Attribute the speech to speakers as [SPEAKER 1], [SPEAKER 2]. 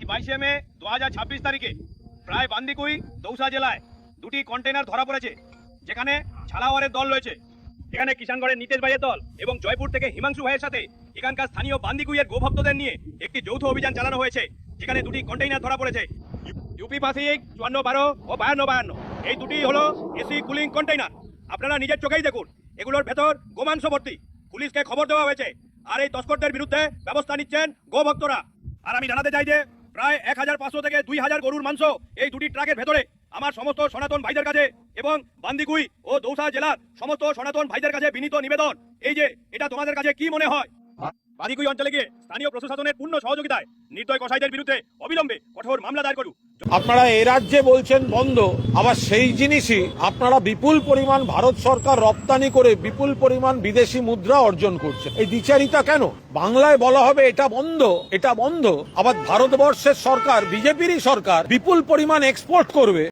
[SPEAKER 1] 22শে মে 2026 তারিখে প্রায় বান্দিকুই দৌসা জেলায় দুটি কন্টেইনার ধরা পড়েছে, যেখানে ছালাওয়ারের দল রয়েছে। এখানে কিষানগড়ের নীতেশ ভাইয়ের দল এবং জয়পুর থেকে হিমাংশু ভাইয়ের সাথে এখানকার স্থানীয় বান্দিকুইয়ের গোভক্তদের নিয়ে একটি যৌথ অভিযান চালানো হয়েছে, যেখানে দুটি কন্টেইনার ধরা পড়েছে। ইউপি পাসিক 5412 ও 5252 এই দুটি হলো এসি কুলিং কন্টেইনার। আপনারা নিজের চোখেই দেখুন, এগুলোর ভেতর গোমাংস ভর্তি। পুলিশকে খবর দেওয়া হয়েছে, আর এই তস্করদের বিরুদ্ধে ব্যবস্থা নিচ্ছেন গোভক্তরা। আর আমি জানাতে চাই যে প্রায় 1500 থেকে 2000 গরুর মাংস এই দুটি ট্রাকের ভেতরে আমার সমস্ত সনাতন ভাইদের কাছে এবং বান্দিকুই ও দৌসা জেলার সমস্ত সনাতন ভাইদের কাছে বিনীত নিবেদন, এই যে এটা তোমাদের কাছে কি মনে হয়, বান্দিকুই অঞ্চলে গিয়ে স্থানীয় প্রশাসনের পূর্ণ সহযোগিতায় নির্দয় কসাইদের বিরুদ্ধে অবিলম্বে কঠোর মামলা দায়ের করুন।
[SPEAKER 2] আপনারা এ রাজ্যে বলছেন বন্ধ, আবার সেই জিনিসই আপনারা বিপুল পরিমাণ ভারত সরকার রপ্তানি করে বিপুল পরিমাণ বিদেশি মুদ্রা অর্জন করছে। এই দ্বিচারিতা কেন? বাংলায় বলা হবে এটা বন্ধ, এটা বন্ধ, আবার ভারতবর্ষের সরকার, বিজেপিরই সরকার বিপুল পরিমাণ এক্সপোর্ট করবে।